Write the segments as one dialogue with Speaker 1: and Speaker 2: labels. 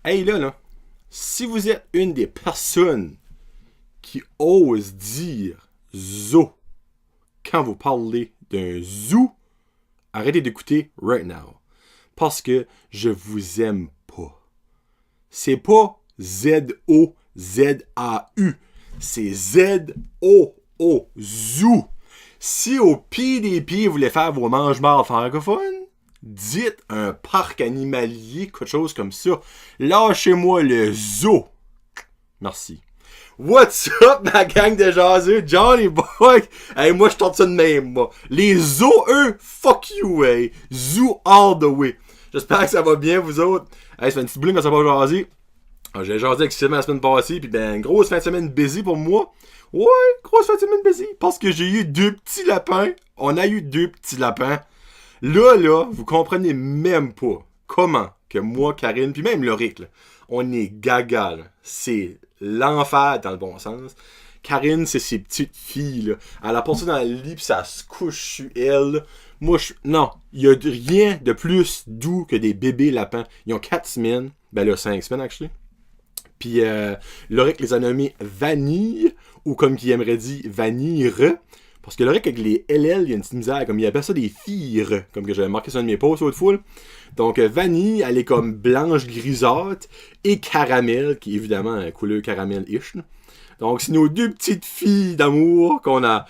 Speaker 1: Hey là, si vous êtes une des personnes qui osent dire zoo quand vous parlez d'un zoo, arrêtez d'écouter right now. Parce que je vous aime pas. C'est pas Z-O-Z-A-U. C'est Z-O-O. Zoo. Si au PDP vous voulez faire vos mange-marde francophones, dites un parc animalier, quelque chose comme ça. Lâchez-moi le zoo. Merci. What's up, ma gang de jaseux? Johnny Boy! Hey, moi, je tente ça de même, moi. Les zoos, eux, fuck you, hey. Zoo all the way. J'espère que ça va bien, vous autres. Hey, ça fait un petit boulot quand ça va jaser. J'ai jasé avec Sylvain la semaine passée, pis ben, grosse fin de semaine busy pour moi. Ouais, grosse fin de semaine busy. Parce que j'ai eu 2 petits lapins. On a eu 2 petits lapins. Là, vous comprenez même pas comment que moi, Karine, puis même Loric, là, on est gaga, là. C'est l'enfer dans le bon sens. Karine, c'est ses petites filles, là. Elle a passé dans le lit, pis ça se couche sur elle, là. Moi, non, il y a rien de plus doux que des bébés lapins. Ils ont 4 semaines. Ben là, 5 semaines, actually. Puis Loric les a nommés Vanille, ou comme qu'il aimerait dire, Vanille. Parce que Loric, avec les LL, il y a une petite misère. Comme il appelle ça des filles, comme que j'avais marqué sur un de mes posts autrefois. Donc Vanille, elle est comme blanche grisâtre, et caramel, qui est évidemment un couleur caramel-ish. Là. Donc c'est nos 2 petites filles d'amour qu'on a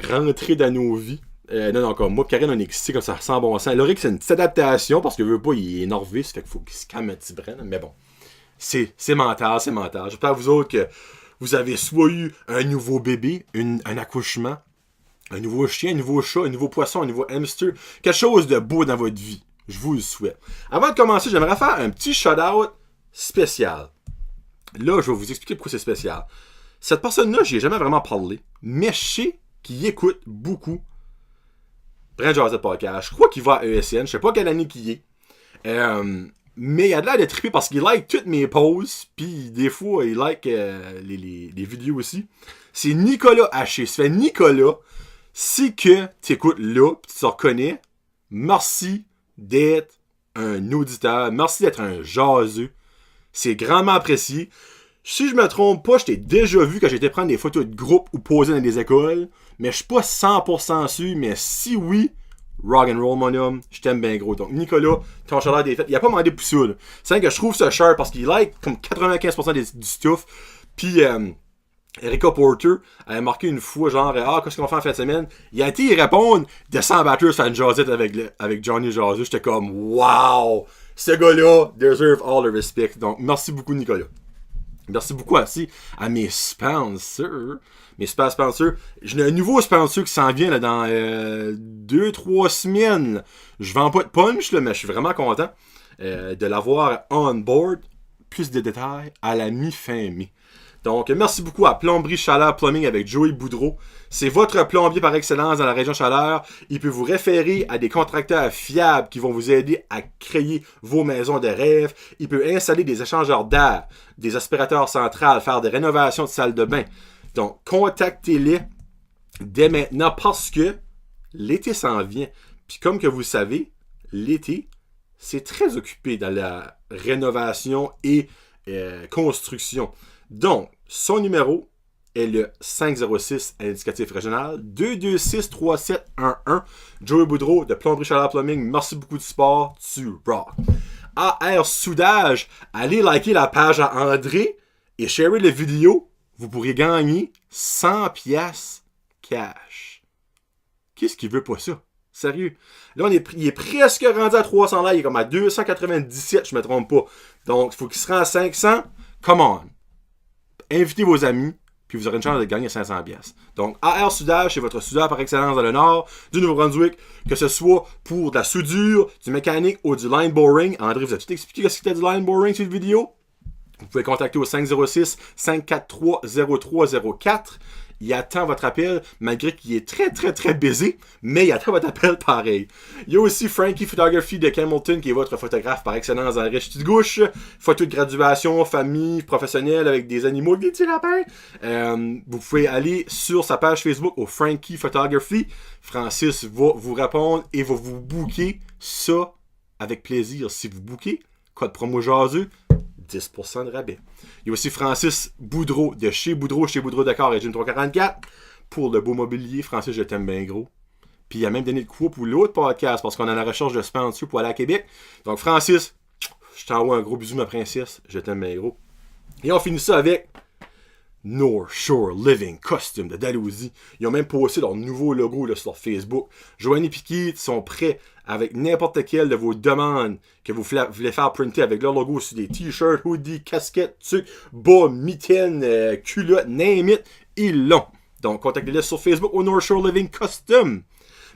Speaker 1: rentrées dans nos vies. Non, comme moi, Karine, on est excité comme ça sans bon sens. Loric, c'est une petite adaptation parce que veut pas, il est norviste, fait qu'il faut qu'il se calme un petit brin. Mais bon, c'est mental, c'est mental. J'espère vous autres que vous avez soit eu un nouveau bébé, un accouchement, un nouveau chien, un nouveau chat, un nouveau poisson, un nouveau hamster, quelque chose de beau dans votre vie. Je vous le souhaite. Avant de commencer, j'aimerais faire un petit shout-out spécial. Là, je vais vous expliquer pourquoi c'est spécial. Cette personne-là, j'y ai jamais vraiment parlé, mais je sais qu'il écoute beaucoup Brent Joseph Podcast. Je crois qu'il va à ESN. Je sais pas quelle année qu'il est. Mais il a de l'air de triper parce qu'il like toutes mes posts. Puis des fois, il like les vidéos aussi. C'est Nicolas Haché. Ça fait Nicolas, si que tu écoutes là, pis tu te reconnais, merci d'être un auditeur. Merci d'être un jaseux. C'est grandement apprécié. Si je me trompe pas, je t'ai déjà vu quand j'étais prendre des photos de groupe ou poser dans des écoles. Mais je suis pas 100% sûr. Mais si oui, rock and roll, mon homme, je t'aime bien gros. Donc, Nicolas, ton chaleur des fêtes, il a pas demandé pour ça. Là. C'est vrai que je trouve ça cher parce qu'il like comme 95% du stuff. Puis, Erika Porter elle a marqué une fois, genre, qu'est-ce qu'on fait en fin de semaine? Il a été y répondre de 100 batters sur une jasette avec Johnny Jaseux. J'étais comme, wow! Ce gars-là deserve all the respect. Donc, merci beaucoup, Nicolas. Merci beaucoup aussi à mes sponsors. Mes super sponsors. J'ai un nouveau sponsor qui s'en vient là, dans 2-3 semaines. Je vends pas de punch, là, mais je suis vraiment content de l'avoir on board. Plus de détails à la mi-fin mai. Donc, merci beaucoup à Plomberie Chaleur Plumbing avec Joey Boudreau. C'est votre plombier par excellence dans la région Chaleur. Il peut vous référer à des contracteurs fiables qui vont vous aider à créer vos maisons de rêve. Il peut installer des échangeurs d'air, des aspirateurs centrales, faire des rénovations de salles de bain. Donc, contactez-les dès maintenant parce que l'été s'en vient. Puis comme que vous le savez, l'été, c'est très occupé dans la rénovation et construction. Donc, son numéro est le 506 indicatif régional 226-3711. Joey Boudreau de Plomberie Chaleur Plumbing. Merci beaucoup du support. Tu rock. AR Soudage. Allez liker la page à André et sharer la vidéo. Vous pourrez gagner 100 piastres cash. Qu'est-ce qui veut pas ça? Sérieux. Là, il est presque rendu à 300 là. Il est comme à 297, je me trompe pas. Donc, il faut qu'il se rende à 500. Come on. Invitez vos amis, puis vous aurez une chance de gagner 500 piastres. Donc, AR Soudage, c'est votre soudeur par excellence dans le nord du Nouveau-Brunswick, que ce soit pour de la soudure, du mécanique ou du line boring. André vous a tout expliqué ce que c'était du line boring sur la vidéo. Vous pouvez contacter au 506-543-0304. Il attend votre appel, malgré qu'il est très, très, très busy, mais il attend votre appel pareil. Il y a aussi Frankie Photography de Hamilton, qui est votre photographe par excellence dans la riche petite gauche. Photos de graduation, famille, professionnelle, avec des animaux, des petits lapins. Vous pouvez aller sur sa page Facebook au Frankie Photography. Francis va vous répondre et va vous booker ça avec plaisir. Si vous bookez, code promo jaseux, 10% de rabais. Il y a aussi Francis Boudreau de chez Boudreau Decor et Gym 344 pour le beau mobilier. Francis, je t'aime bien gros. Puis il a même donné le coup pour l'autre podcast parce qu'on a la recherche de sponsor pour aller à Québec. Donc Francis, je t'envoie un gros bisou ma princesse. Je t'aime bien gros. Et on finit ça avec North Shore Living Custom de Dalhousie. Ils ont même posté leur nouveau logo là, sur Facebook. Joanie et Piquet sont prêts avec n'importe quelle de vos demandes que vous voulez faire printer avec leur logo sur des t-shirts, hoodies, casquettes, trucs, bas, mitaines, culottes, name it, ils l'ont. Donc contactez-les sur Facebook au North Shore Living Custom.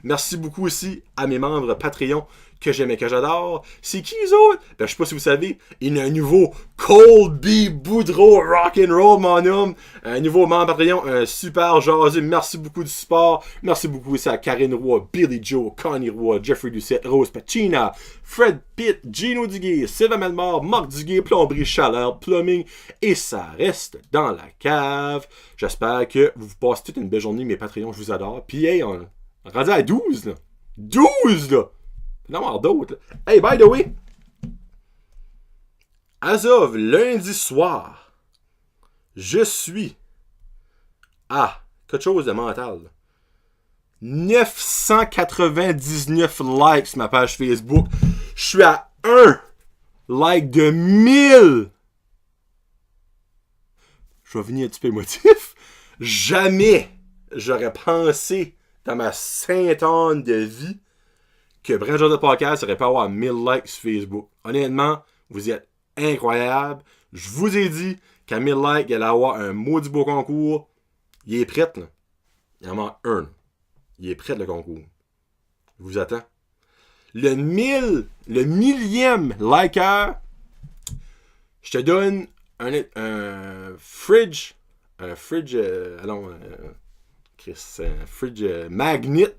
Speaker 1: Merci beaucoup aussi à mes membres Patreon que j'aime et que j'adore. C'est qui les autres? Ben, je sais pas si vous savez, il y a un nouveau Colby Boudreau Rock'n'Roll, mon homme. Un nouveau membre Patreon, un super jaseux. Merci beaucoup du support. Merci beaucoup aussi à Karine Roy, Billy Joe, Connie Roy, Jeffrey Doucette, Rose Pacina, Fred Pitt, Gino Duguay, Sylvain Melmar, Marc Duguay, Plomberie Chaleur, Plumbing. Et ça reste dans la cave. J'espère que vous passez toute une belle journée, mes Patreons. Je vous adore. Puis, hey, on rendu à 12, là. 12, là! Non, avoir d'autres. Là. Hey, by the way, as of lundi soir, je suis à quelque chose de mental. 999 likes sur ma page Facebook. Je suis à 1 like de 1000. Je vais venir un petit peu émotif. Jamais j'aurais pensé dans ma sainte âne de vie que Brand de Podcast aurait pas avoir 1000 likes sur Facebook. Honnêtement, vous êtes incroyable. Je vous ai dit qu'à 1000 likes, il allait avoir un maudit beau concours. Il est prêt, là. Il en manque un. Il est prêt, le concours. Je vous attends. Le millième liker, je te donne un fridge. Un fridge magnet.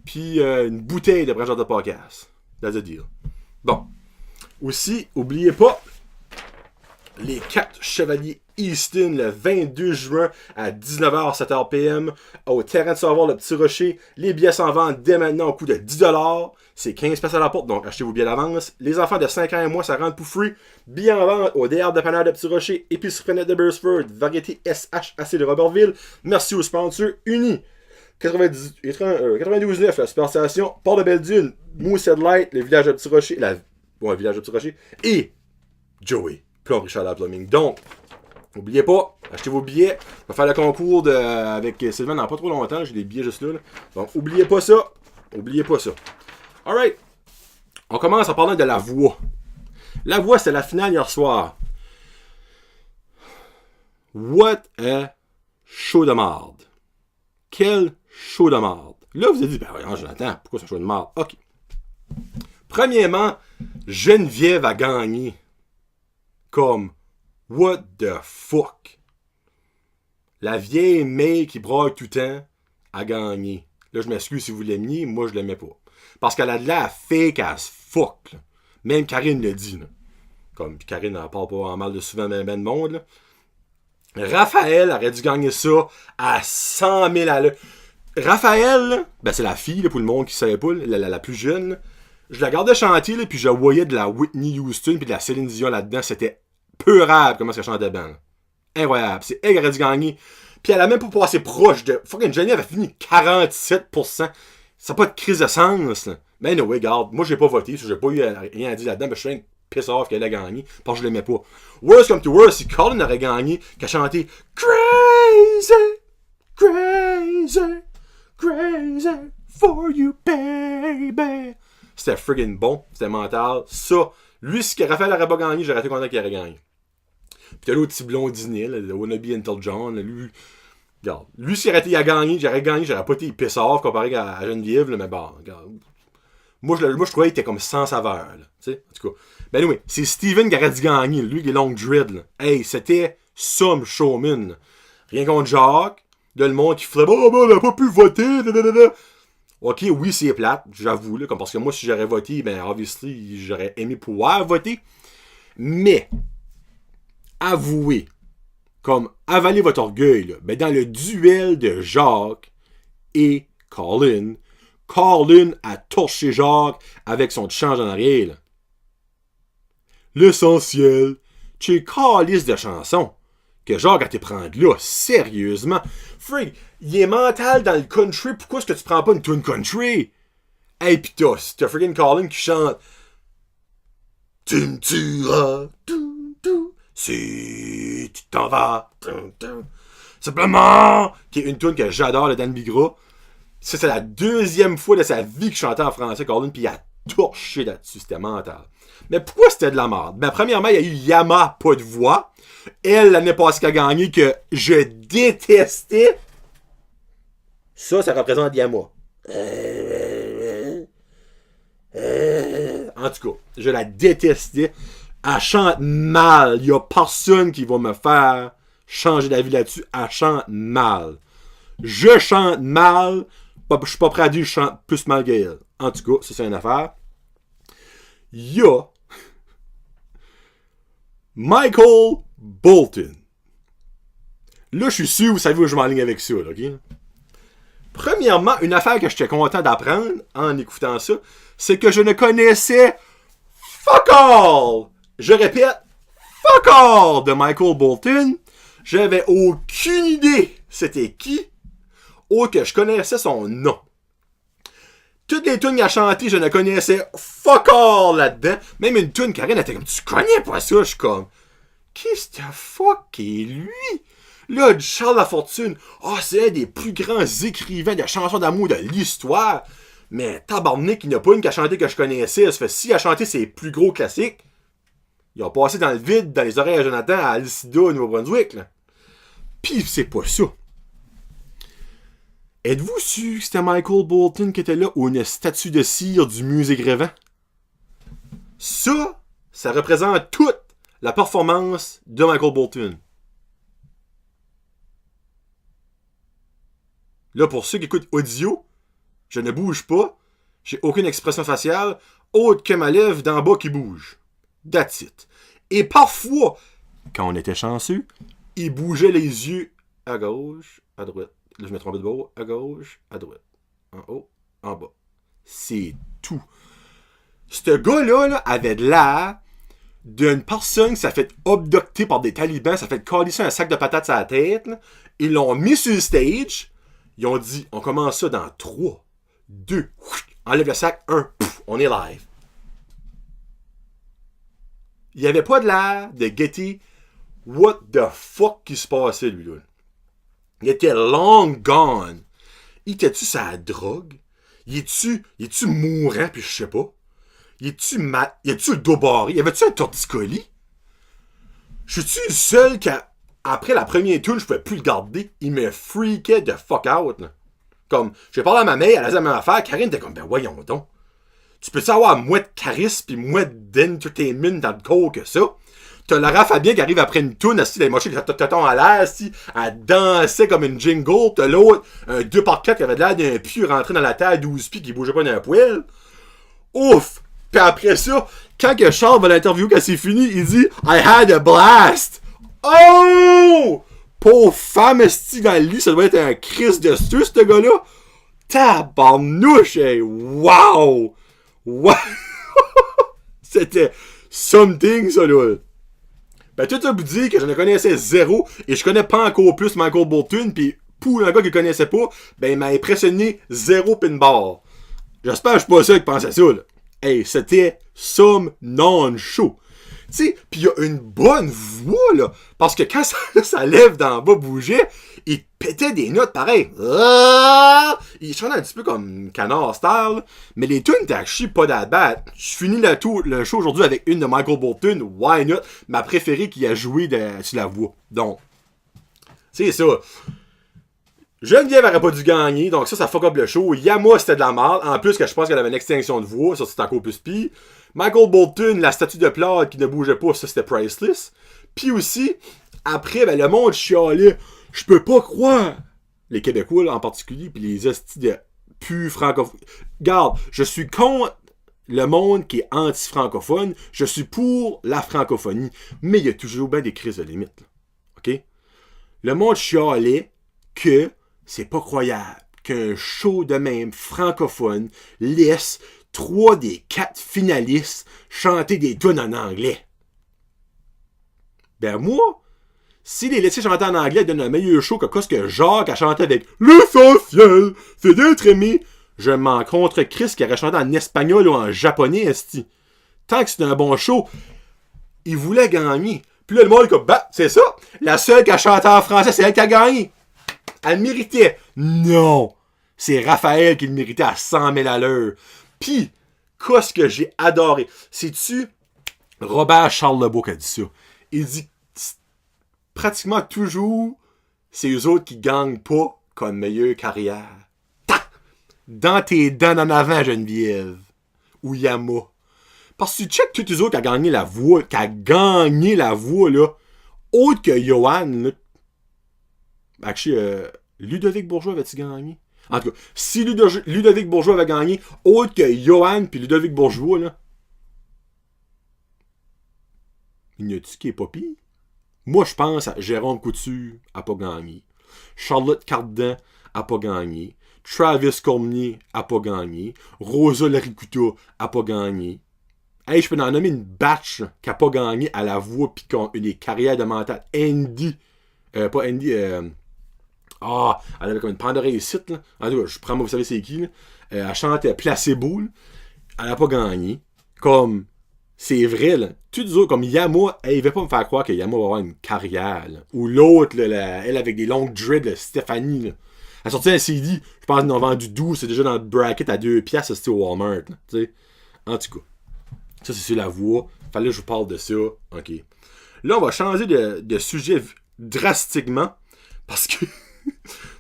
Speaker 1: Puis une bouteille de brancheur de podcast. That's a deal. Bon. Aussi, oubliez pas les 4 Chevaliers Easton le 22 juin à 19h, 7h PM au terrain de savoir le Petit Rocher. Les billets s'en vendent dès maintenant au coût de 10$. C'est 15$ à la porte, donc achetez vos billets d'avance. Les enfants de 5 ans et moins, ça rentre pour free. Billets en vente au DR dépanneur de Petit Rocher, épicerie Fenêtre de Beresford, variété SHAC de Robertville. Merci aux sponsors unis. 92.9, la Superstation, Port de Belle-Dune, Moosehead Light, le village de Petit Rocher, le village de Petit Rocher, et Joey, Plomberie Chaleur Plumbing. Donc, n'oubliez pas, achetez vos billets. On va faire le concours avec Sylvain dans pas trop longtemps, j'ai des billets juste là. Donc, oubliez pas ça. Alright. On commence en parlant de la voix. La voix, c'est la finale hier soir. What a show de marde. Quel show de marde. Là, vous avez dit, ben voyons, Jonathan, pourquoi c'est un show de marde? Ok. Premièrement, Geneviève a gagné. Comme, what the fuck? La vieille May qui braille tout le temps a gagné. Là, je m'excuse si vous l'aimiez, moi, je l'aimais pas. Parce qu'elle a de la fake as fuck. Là. Même Karine le dit. Là. Comme, puis Karine n'en parle pas en mal de souvent ben de monde. Là. Raphaël aurait dû gagner ça à 100 000 à l'heure. Raphaël, là, ben c'est la fille, là, pour le monde qui ne savait pas, la plus jeune. Là. Je la regardais chanter, là, puis je voyais de la Whitney Houston puis de la Céline Dion là-dedans. C'était peurable comment elle chantait bien. Incroyable. C'est elle qui aurait dû gagner. Puis elle a même pas passé proche de... Fucking Geneviève a fini 47%. Ça n'a pas de crise de sens. Là. Mais no, regarde, moi j'ai pas voté, j'ai pas eu rien à dire là-dedans, mais je suis un piss off qu'elle a gagné, parce que je l'aimais pas. Worst come to worst, si Colin aurait gagné, qu'elle chanté Crazy, crazy, crazy for you, baby. C'était friggin' bon, c'était mental. Ça, lui, si Raphaël n'aurait pas gagné, j'aurais été content qu'il aurait gagné. Puis t'as l'autre petit blondinet, là, le Wannabe Until John, là, lui, regarde. Lui, s'il aurait été à gagner, j'aurais pas été piss off comparé à Geneviève, là, mais bon, regarde. Moi, je trouvais qu'il était comme sans saveur, là, tu sais, en tout cas. Ben oui, c'est Steven qui aurait dû gagner, lui, qui est long dread, là. Hey, c'était some showman. Rien contre Jacques, de le monde qui ferait, oh, ben, on n'a pas pu voter, dadadada. Ok, oui, c'est plate, j'avoue, là, comme parce que moi, si j'aurais voté, ben, obviously, j'aurais aimé pouvoir voter. Mais, avouez, comme avaler votre orgueil, là, ben, dans le duel de Jacques et Colin a torché Jacques avec son change en arrière, là. l'essentiel. Tu calice de chansons. Que genre, quand t'es prendre là, sérieusement. Frig, il est mental dans le country, pourquoi est-ce que tu prends pas une tune country? Hey, pis t'as friggin' Colin qui chante. Tu me tueras, si tu t'en vas, simplement. Qui est une tune que j'adore, le Dan Bigra. Ça, c'est la deuxième fois de sa vie qu'il chantait en français, Colin, pis il a torché là-dessus, c'était mental. Mais pourquoi c'était de la merde? Ben, premièrement, il y a eu Yama, pas de voix. Elle, l'année passée, qui a gagné, que je détestais. Ça représente Yama. En tout cas, je la détestais. Elle chante mal. Il n'y a personne qui va me faire changer d'avis là-dessus. Elle chante mal. Je chante mal. Je suis pas prêt à dire que je chante plus mal qu'elle. En tout cas, ça c'est une affaire. Il y a Michael Bolton. Là, je suis sûr, vous savez où je m'enligne avec ça, là, ok? Premièrement, une affaire que j'étais content d'apprendre en écoutant ça, c'est que je ne connaissais fuck all! Je répète, fuck all de Michael Bolton. J'avais aucune idée c'était qui, autre que je connaissais son nom. Toutes les tunes qu'il a chantées, je ne connaissais fuck all là-dedans. Même une tune, Karine était comme, tu connais pas ça? Je suis comme, qu'est-ce que fuck est lui? Là, Charles Lafortune, c'est un des plus grands écrivains de chansons d'amour de l'histoire. Mais tabarnak, il n'y a pas une qui a chanté que je connaissais. Ça fait s'il a chanté ses plus gros classiques, il a passé dans le vide, dans les oreilles à Jonathan, à Alcida, au Nouveau-Brunswick. Là. Pis c'est pas ça. Êtes-vous sûr que c'était Michael Bolton qui était là ou une statue de cire du musée Grévin? Ça représente toute la performance de Michael Bolton. Là, pour ceux qui écoutent audio, je ne bouge pas, j'ai aucune expression faciale, autre que ma lèvre d'en bas qui bouge. That's it. Et parfois, quand on était chanceux, il bougeait les yeux à gauche, à droite. Là, je me trompais de bord. À gauche, à droite. En haut, en bas. C'est tout. Ce gars-là là, avait de l'air d'une personne qui s'est fait abducter par des talibans, ça fait calisser un sac de patates à la tête. Là. Ils l'ont mis sur le stage. Ils ont dit, on commence ça dans 3, 2, enlève le sac, 1, on est live. Il n'y avait pas de l'air de guetter what the fuck qui se passait, lui-là. Il était long gone. Il était-tu sa drogue? Il est-tu mourant, puis je sais pas? Il est-tu le dos barré? Y avait-tu un torticolis? Je suis-tu le seul qui a... Après la première tune, je pouvais plus le garder. Il me freakait de fuck out. Là. Comme, j'ai parlé à ma mère, elle a dit la même affaire. Karine était comme, ben voyons donc. Tu peux savoir moins de charisme pis moins d'entertainment dans le corps que ça? T'as Lara Fabien qui arrive après une tune, assis, elle marchait avec le tonton à l'air, assis, elle dansait comme une jingle. T'as l'autre, un 2x4 qui avait l'air d'un pieu rentré dans la terre à 12 pieds qui bougeait pas d'un poil. Ouf! Pis après ça, quand que Charles va l'interview, quand c'est fini, il dit I had a blast! Oh! Pauvre femme esti dans le lit, ça doit être un Christ de Dieu, ce gars-là. Tabarnouche, hey! Wow! Wow! C'était something, ça, là. Ben, tout ça vous dit que je ne connaissais zéro, et je connais pas encore plus Michael Bolton, pis pour un gars qui ne connaissait pas, ben, il m'a impressionné zéro pin-bar. J'espère que je suis pas seul qui pensait ça, là. Hey, c'était some non-show. Tu sais, pis il a une bonne voix, là. Parce que quand ça lève d'en bas bougeait, il pétait des notes pareilles. Il chantait un petit peu comme Canard Style. Mais les tunes étaient actually pas that bad. Je finis le show aujourd'hui avec une de Michael Bolton. Why not? Ma préférée qui a joué sur la voix. Donc, c'est ça. Geneviève aurait pas dû gagner. Donc ça fuck up le show. Yama, c'était de la merde. En plus que je pense qu'elle avait une extinction de voix. Ça, c'était encore plus pire. Michael Bolton, la statue de plâtre qui ne bougeait pas, ça c'était priceless. Puis aussi, après, ben, le monde chialait. Je peux pas croire. Les Québécois là, en particulier, puis les hosties de plus francophones. Garde, je suis contre le monde qui est anti-francophone. Je suis pour la francophonie. Mais il y a toujours bien des crises de limite. Là. OK? Le monde chialait que c'est pas croyable qu'un show de même francophone laisse 3 des 4 finalistes chanter des tunes en anglais. Ben moi, si les laissés chanter en anglais donnent un meilleur show que ce que Jacques a chanté avec l'essentiel, c'est d'être aimé, je m'en contre Chris qui aurait chanté en espagnol ou en japonais, esti. Tant que c'est un bon show, il voulait gagner. Puis là, le monde est comme, bah, c'est ça. La seule qui a chanté en français, c'est elle qui a gagné. Elle méritait. Non. C'est Raphaël qui le méritait à 100 000 à l'heure. Puis, qu'est-ce que j'ai adoré. C'est-tu Robert Charles Lebeau qui a dit ça. Il dit pratiquement toujours, c'est eux autres qui gagnent pas comme meilleure carrière. Ta! Dans tes dents en avant, Geneviève. Ou Yama. Parce que tu checkes tous les autres qui a gagné la voix, là, autre que Johan, là. Actually, Ludovic Bourgeois avait-tu gagné? En tout cas, si Ludovic Bourgeois avait gagné, autre que Johan puis Ludovic Bourgeois, là, il n'y a-tu qui est pas pire? Moi, je pense à Jérôme Couture a pas gagné. Charlotte Cardin a pas gagné. Travis Cormier a pas gagné. Rosa Laricuta a pas gagné. Hey, je peux en nommer une batch qui a pas gagné à la voix pis qui ont eu des carrières de mental. Andy. Pas Andy. Elle avait comme une pente de réussite, là. En tout cas, je prends moi, vous savez c'est qui, là. Elle chantait Placebo, là. Elle a pas gagné. Comme, c'est vrai, là. Tous les autres, comme Yama, elle veut pas me faire croire que Yama va avoir une carrière, là. Ou l'autre, là, elle avec des longues dreads, là, Stéphanie, là. Elle a sorti un CD, je pense qu'ils en ont vendu 12, c'est déjà dans le bracket à 2 piastres, c'était au Walmart, là. Tu sais. En tout cas. Ça, c'est sur la voix. Fallait que je vous parle de ça. OK. Là, on va changer de sujet drastiquement. Parce que...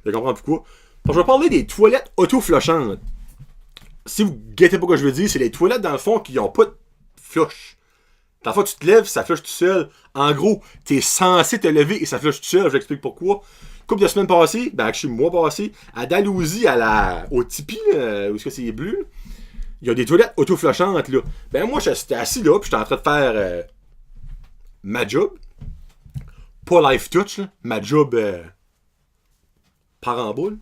Speaker 1: vous comprendre pourquoi. Parce que je vais parler des toilettes auto-flushantes. Si vous guettez pas ce que je veux dire, c'est les toilettes, dans le fond, qui n'ont pas de flush. Dans le fond, tu te lèves, ça flush tout seul. En gros, t'es censé te lever et ça flush tout seul. Je l'explique pourquoi. Couple de semaines passées, ben, je suis mois passé, à Dalhousie, au Tipeee, là, où est-ce que c'est bleu, il y a des toilettes auto-flushantes, là. Ben, moi, j'étais assis là, puis j'étais en train de faire ma job. Pas life touch, là. Ma job par en boule.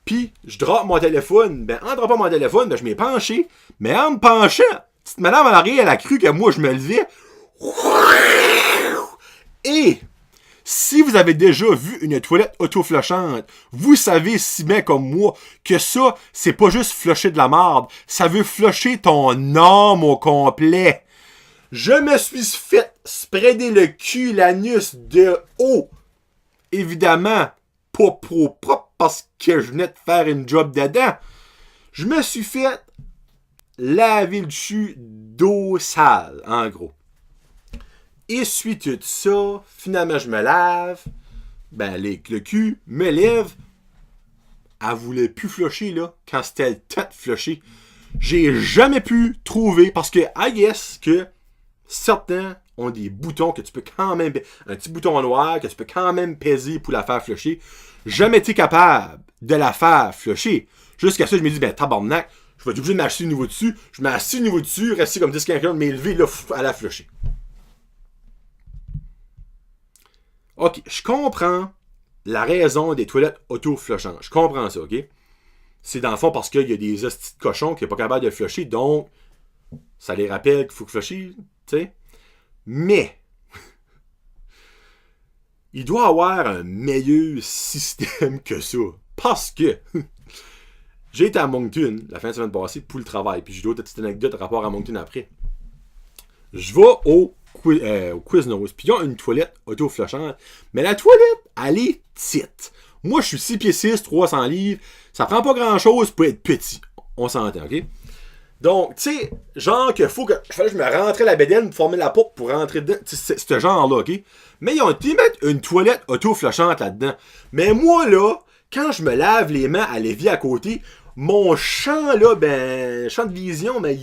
Speaker 1: Puis, je drop mon téléphone. Ben, en droppant mon téléphone, ben, je m'ai penché. Mais en me penchant, petite madame à l'arrière, elle a cru que moi, je me levais. Et, si vous avez déjà vu une toilette auto-flushante, vous savez si bien comme moi que ça, c'est pas juste flusher de la marde. Ça veut flusher ton âme au complet. Je me suis fait spreader le cul, l'anus de haut. Évidemment, pas propre parce que je venais de faire une job dedans. Je me suis fait laver le cul d'eau sale, en gros. Essuie tout ça, finalement je me lave, ben le cul me lève. Elle voulait plus flusher là, quand c'était le temps de flusher. J'ai jamais pu trouver, parce que I guess que certains ont des boutons que tu peux quand même, un petit bouton noir que tu peux quand même peser pour la faire flusher. Jamais été capable de la faire flusher. Jusqu'à ça, je me dis, ben tabarnak, je vais être obligé de m'acheter de nouveau dessus. Je m'assieds de nouveau dessus, rester comme 10-15 minutes, m'élever là, à la flusher. OK, je comprends la raison des toilettes auto-flushantes. Je comprends ça, OK? C'est dans le fond parce qu'il y a des hosties de cochons qui sont pas capables de flusher, donc ça les rappelle qu'il faut que flusher, tu sais. Mais, il doit avoir un meilleur système que ça. Parce que, j'ai été à Moncton la fin de semaine passée pour le travail, puis j'ai d'autres petites anecdotes à rapport à Moncton après. Je vais au Quiznos, puis ils ont une toilette auto-flushante, mais la toilette, elle est petite. Moi, je suis 6 pieds 6, 300 livres, ça prend pas grand-chose pour être petit. On s'entend, OK? Donc, tu sais, genre qu'il faut que je me rentrais la bédaine pour former la porte pour rentrer dedans. C'est ce genre-là, OK? Mais ils ont été mettre une toilette auto-flushante là-dedans. Mais moi, là, quand je me lave les mains à l'évier à côté, mon champ, là, ben, champ de vision, ben,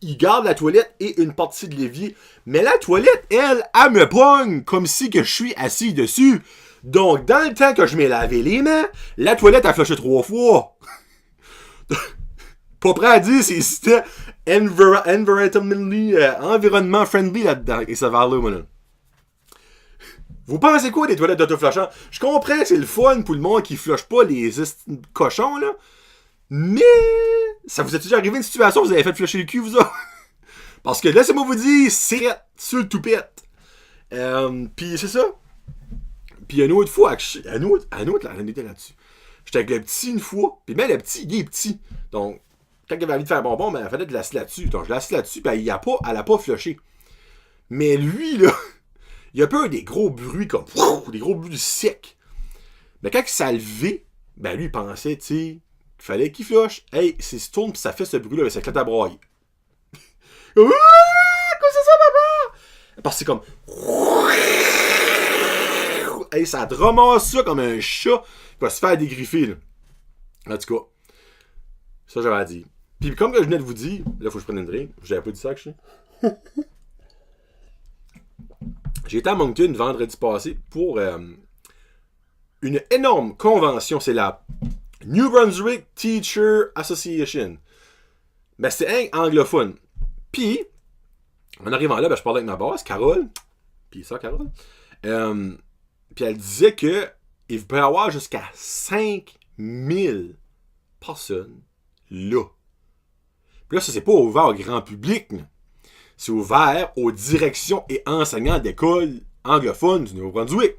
Speaker 1: il garde la toilette et une partie de l'évier. Mais la toilette, elle me pogne comme si que je suis assis dessus. Donc, dans le temps que je m'ai lavé les mains, la toilette a flushé 3 fois. Pas prêt à dire si c'était environnement friendly là-dedans. Et ça va là, moi, là. Vous pensez quoi des toilettes d'autoflushant? Je comprends que c'est le fun pour le monde qui flush pas les cochons, là. Mais, ça vous est déjà arrivé une situation où vous avez fait flusher le cul, vous autres? Parce que laissez-moi vous dire, c'est sur le toupette. Puis c'est ça. Puis une autre fois, un autre était là-dessus. J'étais avec le petit une fois, puis même le petit, il est petit. Donc, quand il avait envie de faire un bonbon, ben, il fallait de l'assis là-dessus. Donc, je l'ai assis là-dessus, puis elle a pas flushé. Mais lui, là, il a pas eu des gros bruits comme, des gros bruits secs. Mais quand il s'est levé, ben lui, il pensait, tu sais, qu'il fallait qu'il flush. Hey, s'il se tourne, puis ça fait ce bruit-là, ben, ça éclate à brailler. Quoi c'est ça, papa? Parce que c'est comme... Hey, ça te ramasse ça comme un chat qui va se faire dégriffer, là. En tout cas, ça j'avais à dire. Puis comme que je venais de vous dire, là, faut que je prenne une drink. J'avais pas dit ça, que je sais. J'ai été à Moncton vendredi passé pour une énorme convention. C'est la New Brunswick Teacher Association. Ben, c'est anglophone. Puis, en arrivant là, ben, je parlais avec ma boss, Carole. Puis ça, Carole. Puis elle disait que il peut y avoir jusqu'à 5000 personnes là. Puis là, ça, c'est pas ouvert au grand public. Là. C'est ouvert aux directions et enseignants d'écoles anglophones du Nouveau-Brunswick.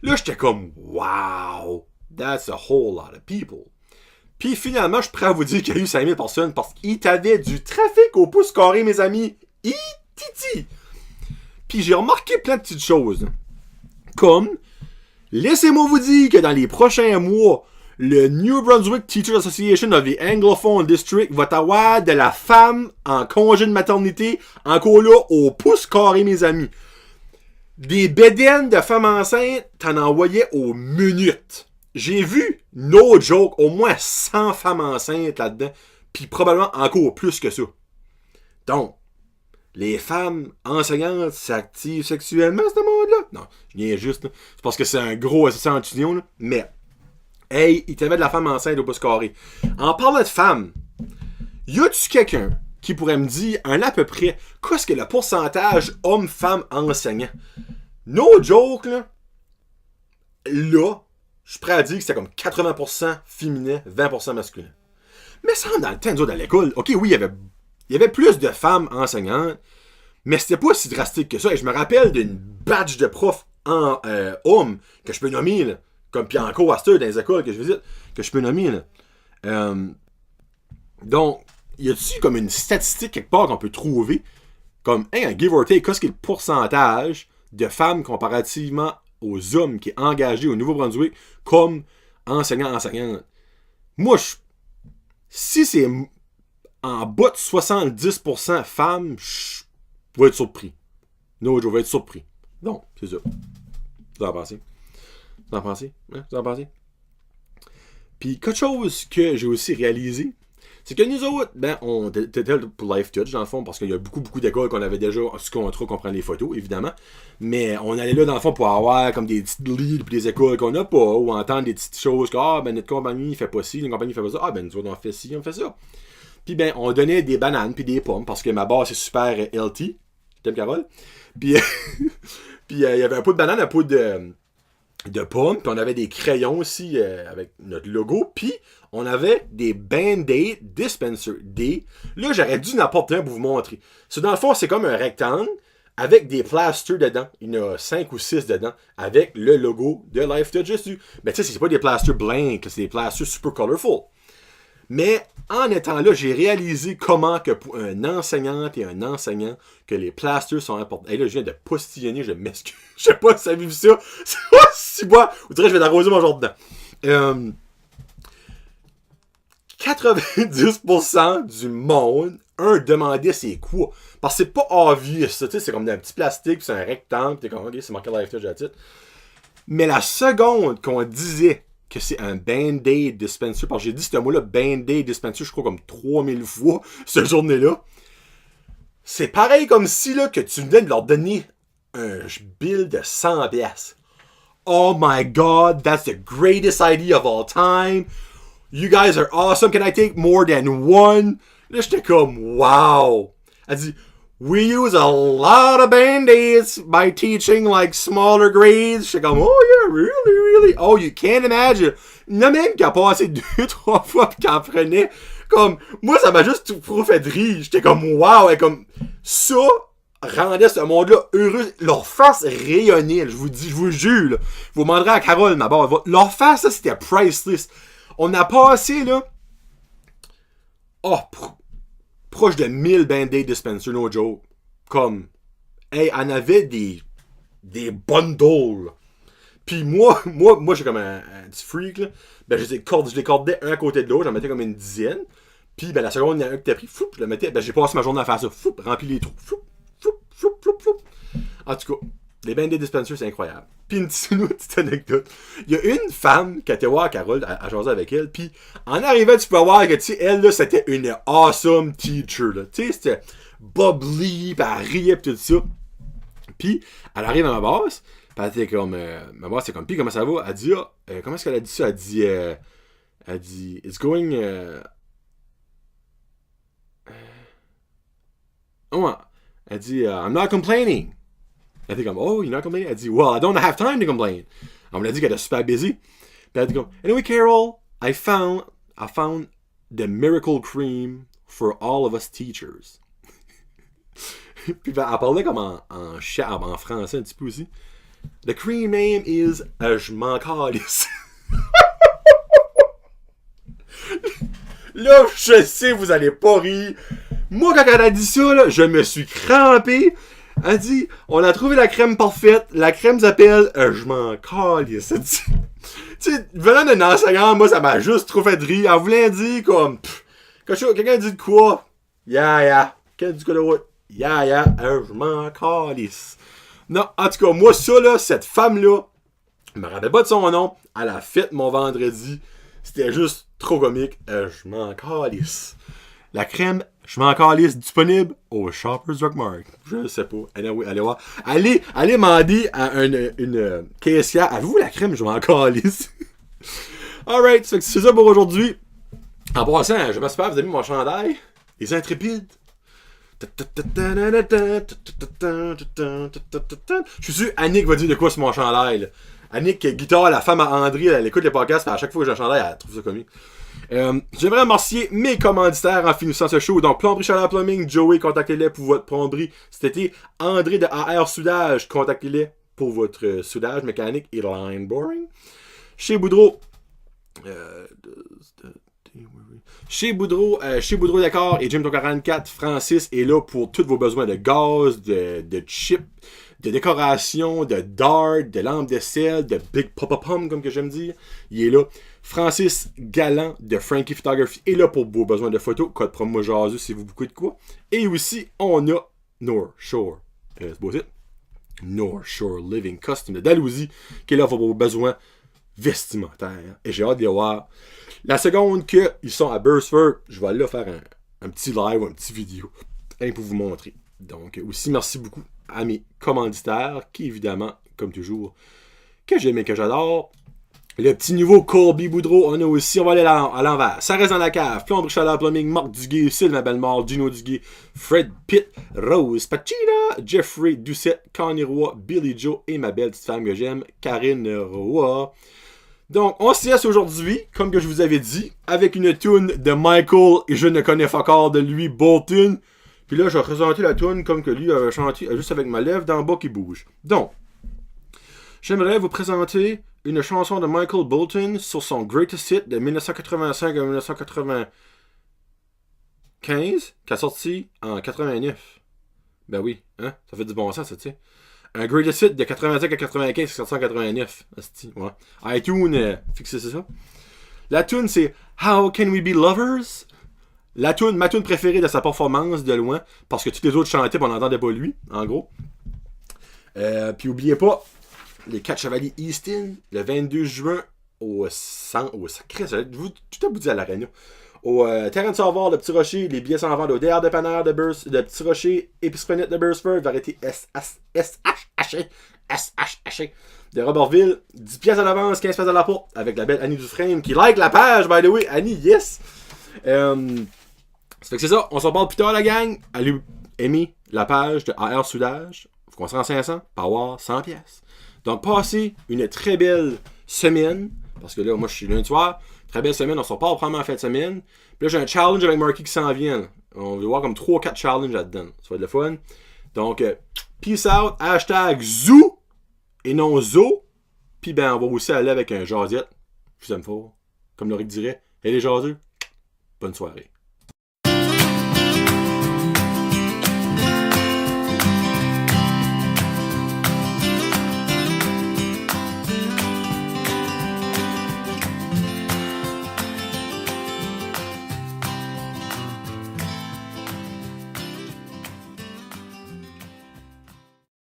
Speaker 1: Là, j'étais comme, wow, that's a whole lot of people. Puis finalement, je suis prêt à vous dire qu'il y a eu 5000 personnes parce qu'il y avait du trafic au pouce carré, mes amis. Titi. Puis j'ai remarqué plein de petites choses. Comme, laissez-moi vous dire que dans les prochains mois, le New Brunswick Teachers Association of the Anglophone District va avoir de la femme en congé de maternité encore là au pouce carré, mes amis. Des bédaines de femmes enceintes, t'en envoyais aux minutes. J'ai vu, no joke, au moins 100 femmes enceintes là-dedans, puis probablement encore plus que ça. Donc, les femmes enseignantes s'activent sexuellement, ce monde-là? Non, je viens juste, là. C'est parce que c'est un gros échantillon, là. Mais, hey, il t'avait de la femme enceinte au pouce carré. En parlant de femmes, y a-tu quelqu'un qui pourrait me dire, à peu près, qu'est-ce que le pourcentage homme-femme enseignant? No joke, là. Là, je suis prêt à dire que c'était comme 80% féminin, 20% masculin. Mais ça, dans le temps, nous autres, à l'école, ok, oui, il y avait plus de femmes enseignantes, mais c'était pas si drastique que ça. Et je me rappelle d'une batch de profs en hommes que je peux nommer, là, comme puis encore à dans les écoles que je visite, que je peux nommer. Là. Donc, y a-t-il comme une statistique quelque part qu'on peut trouver, comme, un give or take, qu'est-ce qui est le pourcentage de femmes comparativement aux hommes qui est engagé au Nouveau-Brunswick comme enseignants-enseignantes? Moi, si c'est en bas de 70% femmes, je vais être surpris. Non, je vais être surpris. Donc, c'est ça. Vous en pensez? Vous en pensez? Hein? Vous en pensez? Puis, quelque chose que j'ai aussi réalisé, c'est que nous autres, ben, on était pour Life Touch, dans le fond, parce qu'il y a beaucoup d'écoles qu'on avait déjà sous contrat, qu'on prend les photos, évidemment. Mais on allait là, dans le fond, pour avoir comme des petites leads pour des écoles qu'on n'a pas, ou entendre des petites choses, que, ben, notre compagnie fait pas ci, notre compagnie fait pas ça, ben, nous autres, on fait ci, on fait ça. Puis, ben, on donnait des bananes puis des pommes, parce que ma base, c'est super healthy. T'aimes, Carole? Puis, il y avait un pot de banane, un pot de pommes, puis on avait des crayons aussi avec notre logo, puis on avait des Band-Aid Dispenser. Là, j'aurais dû n'importe un pour vous montrer. Ça, dans le fond, c'est comme un rectangle avec des plasters dedans. Il y en a 5 ou 6 dedans avec le logo de Life Touch dessus. Mais tu sais, c'est pas des plasters blancs, c'est des plasters super colorful. Mais en étant là, j'ai réalisé comment que pour un enseignante et un enseignant, que les plasters sont importants. Et là, je viens de postillonner, je m'excuse. Je sais pas si ça a vu ça. C'est pas si bois. Vous direz, je vais arroser mon genre dedans. 90% du monde, demandait c'est quoi. Parce que c'est pas obvious, ça. C'est comme un petit plastique, c'est un rectangle, t'es comme, ok, c'est marqué Life Touch à titre. Mais la seconde qu'on disait que c'est un Band-Aid Dispenser, parce que j'ai dit ce mot-là, Band-Aid Dispenser, je crois comme 3000 fois, cette journée-là. C'est pareil comme si, là, que tu venais de leur donner un bill de 100$. Oh my God, that's the greatest idea of all time. You guys are awesome. Can I take more than one? Là, j'étais comme, wow. Elle dit, we use a lot of Band-Aids by teaching like smaller grades. J'étais comme, oh yeah, really? Oh, you can't imagine. Il y en a même qui a passé 2-3 fois pis qui en prenait. Comme, moi, ça m'a juste tout fait rire. J'étais comme, wow. Et comme, ça, rendaient ce monde-là heureux. Leur face rayonnait, je vous jure. Là. Vous demanderez à Carole, ma barre. Leur face, ça, c'était priceless. On a passé, là, proche de 1000 Band-Aid dispensers, no joke. Comme, hey, on avait des bundles. Puis moi, j'ai comme un petit freak, là. Ben, je les cordais un à côté de l'autre, j'en mettais comme une dizaine. Puis, ben, la seconde, il y en a un qui t'a pris, je le mettais, ben, j'ai passé ma journée à faire ça, rempli les trous, En tout cas, les Band-Aid dispensers, c'est incroyable. Puis, une petite anecdote. Il y a une femme qui a été voir Carole, à jaser avec elle, puis, en arrivant, tu peux voir que, tu sais, elle, là, c'était une awesome teacher, là. Tu sais, c'était bubbly, pis elle riait, pis tout ça. Puis, elle arrive à ma boss, pis elle était comme, ma boss, c'est comme, pis comment ça va? Elle dit, comment est-ce qu'elle a dit ça? Elle dit, it's going, elle dit, I'm not complaining. Elle était comme, oh, you're not complaining? Elle dit, well, I don't have time to complain. On me l'a dit qu'elle était super busy. Puis elle dit comme, anyway, Carol, I found the miracle cream for all of us teachers. Puis elle parlait comme en français un petit peu aussi. The cream name is je m'en calisse. Là, je sais, vous allez pas rire. Moi, quand elle a dit ça, là, je me suis crampé. Elle dit, on a trouvé la crème parfaite. La crème s'appelle je m'en calisse. Tu sais, venant d'un enseignant, moi, ça m'a juste trop fait de rire. Elle voulait dire comme, quelqu'un dit de quoi? Yeah. Quelqu'un dit quoi de what? Yeah, je m'en calisse. Non, en tout cas, moi, ça, là, cette femme-là, je me rappelle pas de son nom, elle a fait mon vendredi. C'était juste trop comique. Je m'en calisse. La crème, je m'en calisse, disponible au Shoppers Drug Mart. Je sais pas. Allez voir. Allez demander à une caissière, avez-vous la crème, je m'en calisse? Alright, c'est ça pour aujourd'hui. En passant, je m'espère que vous avez mis mon chandail. Les Intrépides. Je suis sûr Annick va dire de quoi c'est mon chandail. Là. Annick, guitare, la femme à André, elle écoute les podcasts, à chaque fois que j'ai un chandail, elle trouve ça comique. J'aimerais remercier mes commanditaires en finissant ce show. Donc, Plomberie Chaleur Plumbing, Joey, contactez-les pour votre plomberie. C'était André de AR Soudage, contactez-les pour votre soudage mécanique et line boring. Chez Boudreau, Décor et Jim 44, Francis est là pour tous vos besoins de gaz, de chips, de décoration, de dart, de lampes de sel, de Big Papa Pum, comme que j'aime dire. Il est là. Francis Galland de Frankie Photography est là pour vos besoins de photos. Code promo Jazu si vous beaucoup de quoi. Et aussi, on a North Shore. C'est beau, North Shore Living Custom de Dalhousie qui est là pour vos besoins vestimentaires. Et j'ai hâte de les voir. La seconde qu'ils sont à Burstford, je vais aller là faire un petit live ou un petit vidéo pour vous montrer. Donc, aussi, merci beaucoup à mes commanditaires qui, évidemment, comme toujours, que j'aime et que j'adore. Le petit nouveau Colby Boudreau, on a aussi, on va aller à l'envers. Ça reste dans la cave. Plomberie Chaleur Plumbing, Marc Duguay, Sylvain Bellemare, Gino Duguay, Fred Pitt, Rose Pacina, Jeffrey Doucette, Connie Roy, Billy Joe et ma belle petite femme que j'aime, Karine Roy. Donc, on se laisse aujourd'hui, comme que je vous avais dit, avec une tune de Michael, et je ne connais pas encore de lui, Bolton. Puis là, je vais présenter la tune comme que lui a chanté, juste avec ma lèvre d'en bas qui bouge. Donc, j'aimerais vous présenter une chanson de Michael Bolton sur son Greatest Hit de 1985 à 1995, qui a sorti en 89. Ben oui, hein? Ça fait du bon sens, ça, tu sais. Un Greatest Hit de 85 à 95, qui est sorti en 89. Ouais. iTunes, fixez ça. La tune c'est How Can We Be Lovers? Ma tune préférée de sa performance de loin, parce que tous les autres chantaient, on n'entendait pas lui, en gros. Puis oubliez pas, les 4 Chevaliers Easton, le 22 juin, tout à bout à l'Arena. Au terrain de savoir, le Petit Rocher, les billets s'en vendent au DR de Panère de Petit Rocher, Épice-Planète de Burstford, variété SHH de Robertville, 10 pièces à l'avance, 15 pièces à la porte, avec la belle Annie Dufresne qui like la page, by the way. Annie, yes! Ça fait que c'est ça, on s'en parle plus tard, la gang. Allez aimer la page de AR Soudage. Faut qu'on se rende 500 pour avoir 100 pièces. Donc, passez une très belle semaine, parce que là, moi, je suis lundi soir. Très belle semaine, on s'en parle probablement en fin de semaine. Puis là, j'ai un challenge avec Marky qui s'en vient. On va voir comme 3 ou 4 challenges là-dedans. Ça va être le fun. Donc, peace out, hashtag zoo et non zo. Puis ben, on va aussi aller avec un jasette. Je vous aime fort. Comme Laurie dirait, et les jaseux, bonne soirée.